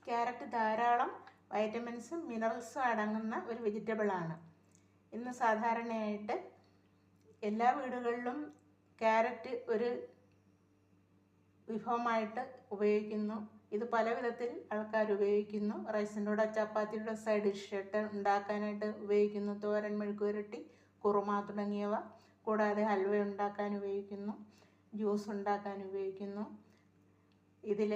Carrot ധാരാളം വൈറ്റമിൻസും മിനറൽസും അടങ്ങുന്ന ഒരു വെജിറ്റബിളാണ്. ഇന്ന് സാധാരണയായിട്ട് എല്ലാ വീടുകളിലും ക്യാരറ്റ് ഒരു വിഭവമായിട്ട് ഉപയോഗിക്കുന്നു. ഇത് പല വിധത്തിൽ ആൾക്കാർ ഉപയോഗിക്കുന്നു. റൈസിൻ്റെ കൂടെ, ചപ്പാത്തിയുടെ സൈഡ് ഡിഷായിട്ട് ഉണ്ടാക്കാനായിട്ട് ഉപയോഗിക്കുന്നു. തോരൻ, മെഴുക്കുവരട്ടി, കുറുമ തുടങ്ങിയവ. കൂടാതെ ഹൽവ ഉണ്ടാക്കാൻ ഉപയോഗിക്കുന്നു, ജ്യൂസ് ഉണ്ടാക്കാൻ ഉപയോഗിക്കുന്നു. ഇതിൽ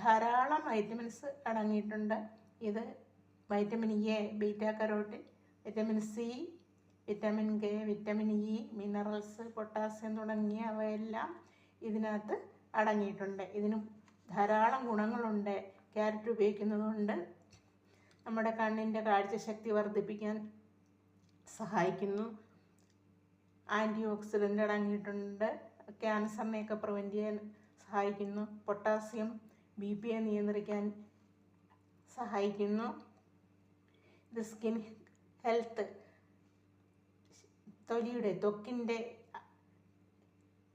ധാരാളം വൈറ്റമിൻസ് അടങ്ങിയിട്ടുണ്ട്. ഇത് vitamin A, beta carotene, vitamin C, vitamin K, vitamin E, minerals, potassium തുടങ്ങിയവയെല്ലാം ഇതിനകത്ത് അടങ്ങിയിട്ടുണ്ട്. ഇതിന് ധാരാളം ഗുണങ്ങളുണ്ട്. ക്യാരറ്റ് ഉപയോഗിക്കുന്നത് കൊണ്ട് നമ്മുടെ കണ്ണിൻ്റെ കാഴ്ചശക്തി വർദ്ധിപ്പിക്കാൻ സഹായിക്കുന്നു. ആൻറ്റി ഓക്സിഡൻ്റ് അടങ്ങിയിട്ടുണ്ട്. ക്യാൻസറിനെയൊക്കെ പ്രിവെൻറ്റ് ചെയ്യാൻ സഹായിക്കുന്നു. പൊട്ടാസ്യം BP നിയന്ത്രിക്കാൻ സഹായിക്കുന്നു. ഇത് സ്കിൻ ഹെൽത്ത്, ത്വക്കിൻ്റെ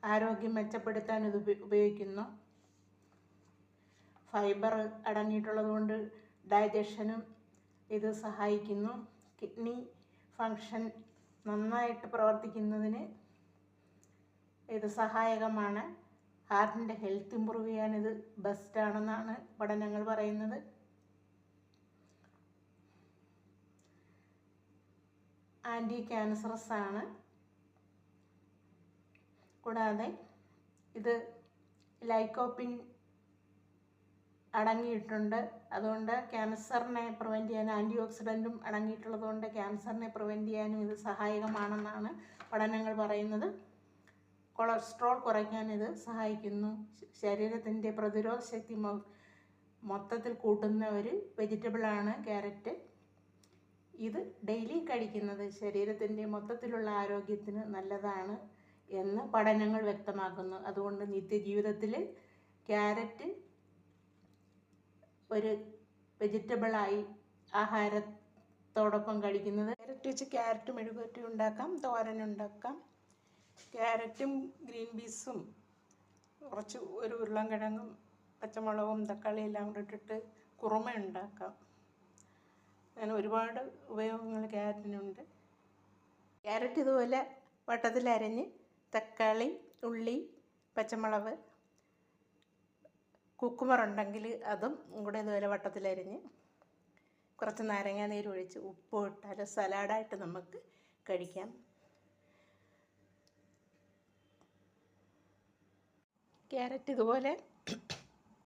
ആരോഗ്യം മെച്ചപ്പെടുത്താൻ ഇത് ഉപയോഗിക്കുന്നു. ഫൈബർ അടങ്ങിയിട്ടുള്ളത് കൊണ്ട് ഡൈജഷനും ഇത് സഹായിക്കുന്നു. കിഡ്നി ഫങ്ഷൻ നന്നായിട്ട് പ്രവർത്തിക്കുന്നതിന് ഇത് സഹായകമാണ്. ഹാർട്ടിൻ്റെ ഹെൽത്ത് ഇമ്പ്രൂവ് ചെയ്യാൻ ഇത് ബെസ്റ്റാണെന്നാണ് പഠനങ്ങൾ പറയുന്നത്. ആൻറ്റി ക്യാൻസറസ് ആണ്. കൂടാതെ ഇത് ലൈക്കോപ്പിൻ അടങ്ങിയിട്ടുണ്ട്. അതുകൊണ്ട് ക്യാൻസറിനെ പ്രിവെൻറ്റ് ചെയ്യാൻ, ആൻറ്റി ഓക്സിഡൻറ്റും അടങ്ങിയിട്ടുള്ളത് കൊണ്ട് ക്യാൻസറിനെ പ്രിവെൻറ്റ് ചെയ്യാനും ഇത് സഹായകമാണെന്നാണ് പഠനങ്ങൾ പറയുന്നത്. കൊളസ്ട്രോൾ കുറയ്ക്കാൻ ഇത് സഹായിക്കുന്നു. ശരീരത്തിൻ്റെ പ്രതിരോധ ശക്തി മൊത്തത്തിൽ കൂട്ടുന്ന ഒരു വെജിറ്റബിളാണ് ക്യാരറ്റ്. ഇത് ഡെയിലി കഴിക്കുന്നത് ശരീരത്തിൻ്റെ മൊത്തത്തിലുള്ള ആരോഗ്യത്തിന് നല്ലതാണ് എന്ന് പഠനങ്ങൾ വ്യക്തമാക്കുന്നു. അതുകൊണ്ട് നിത്യജീവിതത്തിൽ ക്യാരറ്റ് ഒരു വെജിറ്റബിളായി ആഹാരത്തോടൊപ്പം കഴിക്കുന്നത്. ക്യാരറ്റ് വെച്ച് ക്യാരറ്റ് മെഴുകുവരട്ടി ഉണ്ടാക്കാം, തോരൻ ഉണ്ടാക്കാം. ക്യാരറ്റും ഗ്രീൻ പീസും കുറച്ച് ഒരു ഉരുളൻകിഴങ്ങും പച്ചമുളകും തക്കാളിയും എല്ലാം കൂടെ ഇട്ടിട്ട് കുറുമ ഉണ്ടാക്കാം. അങ്ങനെ ഒരുപാട് ഉപയോഗങ്ങൾ ക്യാരറ്റിനുണ്ട്. ക്യാരറ്റ് ഇതുപോലെ വട്ടത്തിലരിഞ്ഞ് തക്കാളി, ഉള്ളി, പച്ചമുളക്, കുക്കുമ്പർ ഉണ്ടെങ്കിൽ അതും കൂടെ ഇതുപോലെ വട്ടത്തിലരിഞ്ഞ് കുറച്ച് നാരങ്ങാ നീര് ഒഴിച്ച് ഉപ്പ് ഇട്ടാൽ സലാഡായിട്ട് നമുക്ക് കഴിക്കാം. ക്യാരറ്റ് ഇതുപോലെ